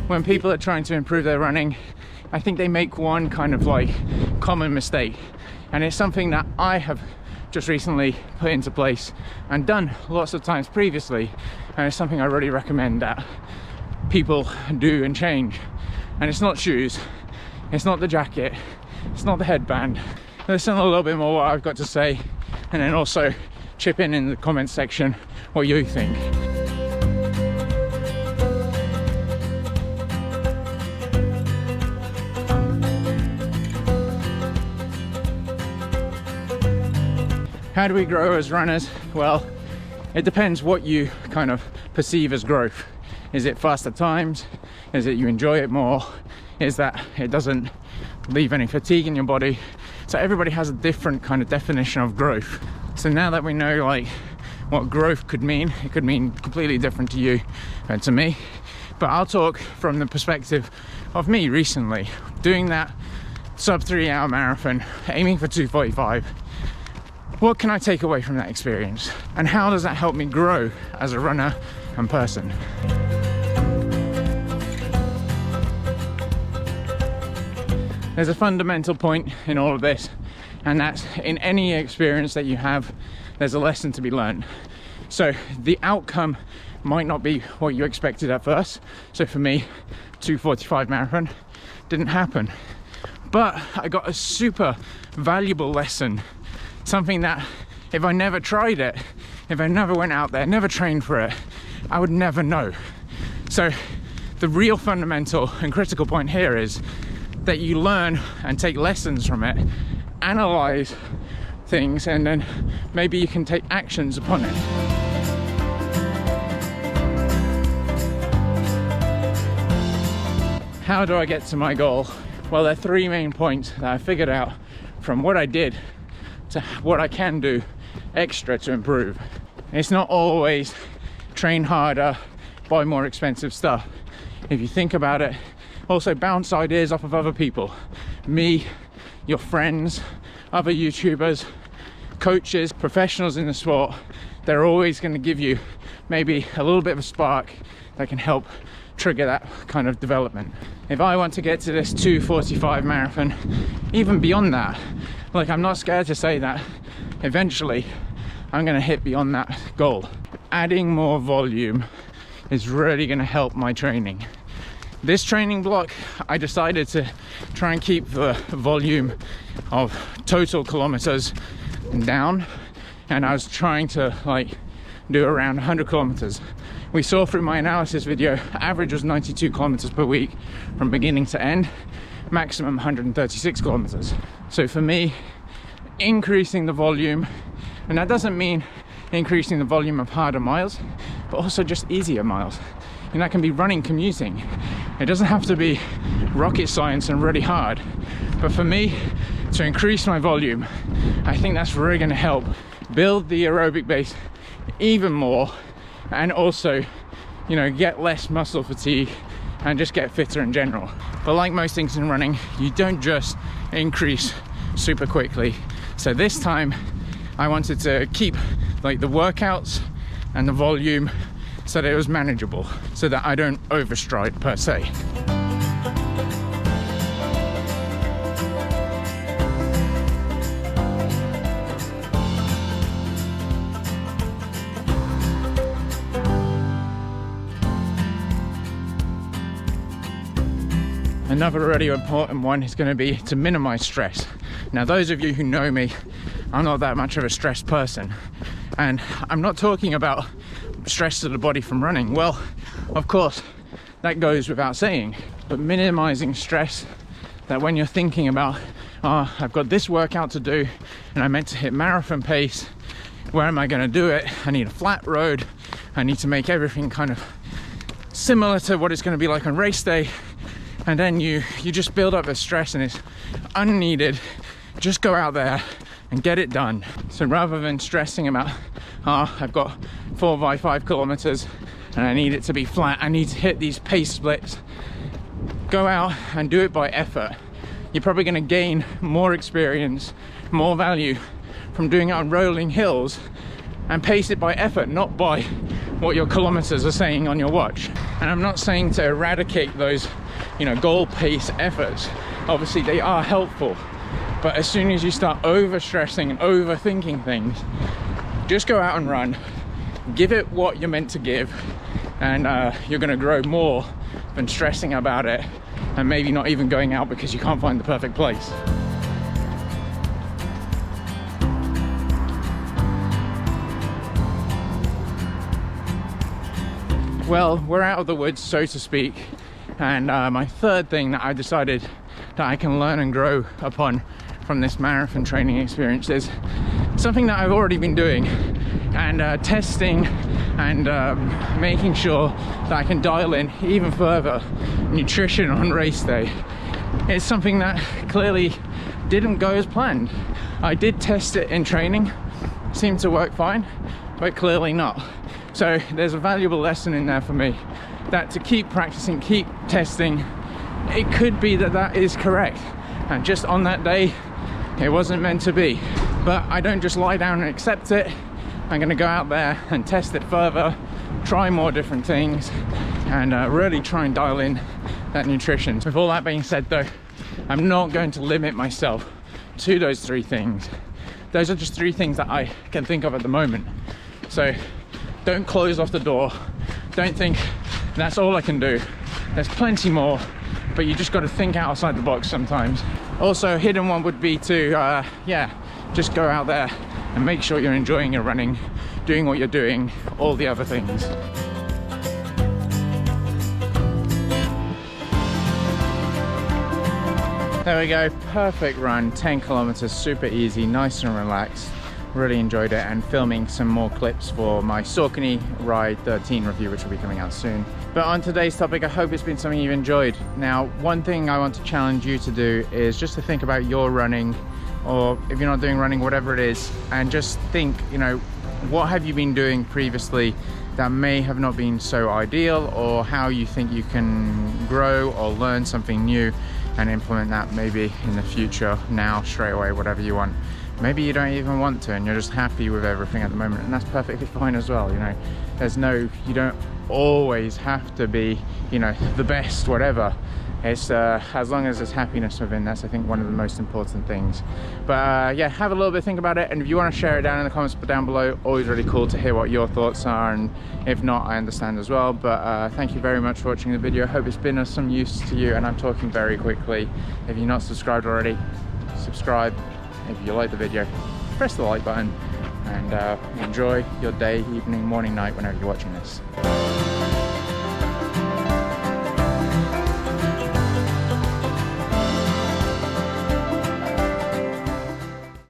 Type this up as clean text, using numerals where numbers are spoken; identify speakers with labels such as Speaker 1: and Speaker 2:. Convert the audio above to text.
Speaker 1: when people are trying to improve their running, I think they make one kind of like common mistake, and it's something that I have just recently put into place and done lots of times previously, and it's something I really recommend that people do and change. And it's not shoes, it's not the jacket, it's not the headband. Listen a little bit more what I've got to say, and then also chip in the comments section what you think. How do we grow as runners? Well, it depends what you kind of perceive as growth. Is it faster times? Is it you enjoy it more? Is that it doesn't leave any fatigue in your body? So everybody has a different kind of definition of growth. So now that we know like what growth could mean, it could mean completely different to you and to me. But I'll talk from the perspective of me recently, doing that sub 3 hour marathon, aiming for 2:45. What can I take away from that experience? And how does that help me grow as a runner and person? There's a fundamental point in all of this, and that's in any experience that you have, there's a lesson to be learned. So the outcome might not be what you expected at first. So for me, 2:45 marathon didn't happen. But I got a super valuable lesson. Something that if I never tried it, if I never went out there, never trained for it, I would never know. So the real fundamental and critical point here is that you learn and take lessons from it, analyze things, and then maybe you can take actions upon it. How do I get to my goal? Well, there are 3 main points that I figured out from what I did to what I can do extra to improve. It's not always train harder, buy more expensive stuff. If you think about it, also bounce ideas off of other people. Me, your friends, other YouTubers, coaches, professionals in the sport. They're always going to give you maybe a little bit of a spark that can help trigger that kind of development. If I want to get to this 2:45 marathon, even beyond that, like I'm not scared to say that eventually I'm going to hit beyond that goal. Adding more volume is really going to help my training. This training block, I decided to try and keep the volume of total kilometers down, and I was trying to like do around 100 kilometers. We saw through my analysis video, average was 92 kilometers per week from beginning to end, maximum 136 kilometers. So for me, increasing the volume, and that doesn't mean increasing the volume of harder miles, but also just easier miles. And that can be running, commuting. It doesn't have to be rocket science and really hard. But for me, to increase my volume, I think that's really going to help build the aerobic base even more, and also, you know, get less muscle fatigue and just get fitter in general. But like most things in running, you don't just increase super quickly. So this time I wanted to keep like the workouts and the volume so that it was manageable, so that I don't overstride per se. Another really important one is going to be to minimize stress. Now, those of you who know me, I'm not that much of a stressed person, and I'm not talking about stress to the body from running. Well, of course, that goes without saying, but minimizing stress, that when you're thinking about, oh, I've got this workout to do and I meant to hit marathon pace, where am I going to do it? I need a flat road, I need to make everything kind of similar to what it's going to be like on race day, and then you just build up the stress and it's unneeded. Just go out there and get it done. So rather than stressing about, oh, I've got 4 by 5 kilometers and I need it to be flat, I need to hit these pace splits, go out and do it by effort. You're probably going to gain more experience, more value from doing it on rolling hills, and pace it by effort, not by what your kilometers are saying on your watch. And I'm not saying to eradicate those, you know, goal pace efforts. Obviously they are helpful, but as soon as you start overstressing and overthinking things, just go out and run, give it what you're meant to give, and you're going to grow more than stressing about it and maybe not even going out because you can't find the perfect place. Well, we're out of the woods, so to speak, and my third thing that I decided that I can learn and grow upon from this marathon training experience is something that I've already been doing, and testing and making sure that I can dial in even further nutrition on race day. It's something that clearly didn't go as planned. I did test it in training, seemed to work fine, but clearly not. So there's a valuable lesson in there for me, that to keep practicing, keep testing. It could be that that is correct, and just on that day it wasn't meant to be. But I don't just lie down and accept it. I'm going to go out there and test it further, try more different things, and really try and dial in that nutrition. With all that being said though, I'm not going to limit myself to those 3 things. Those are just 3 things that I can think of at the moment. So don't close off the door. Don't think that's all I can do. There's plenty more, but you just got to think outside the box sometimes. Also, a hidden one would be to, yeah, just go out there and make sure you're enjoying your running, doing what you're doing, all the other things. There we go, perfect run, 10 kilometers, super easy, nice and relaxed. Really enjoyed it, and filming some more clips for my Saucony Ride 13 review, which will be coming out soon. But on today's topic, I hope it's been something you've enjoyed. Now, one thing I want to challenge you to do is just to think about your running, or if you're not doing running, whatever it is, and just think, you know, what have you been doing previously that may have not been so ideal, or how you think you can grow or learn something new and implement that maybe in the future, now, straight away, whatever you want. Maybe you don't even want to and you're just happy with everything at the moment, and that's perfectly fine as well. You know, there's no, you don't always have to be, you know, the best, whatever. It's as long as there's happiness within, that's I think one of the most important things. But yeah, have a little bit, think about it, and if you want to share it down in the comments down below, always really cool to hear what your thoughts are, and if not, I understand as well. But thank you very much for watching the video. I hope it's been of some use to you, and I'm talking very quickly. If you're not subscribed already, subscribe. If you like the video, press the like button, and enjoy your day, evening, morning, night, whenever you're watching this.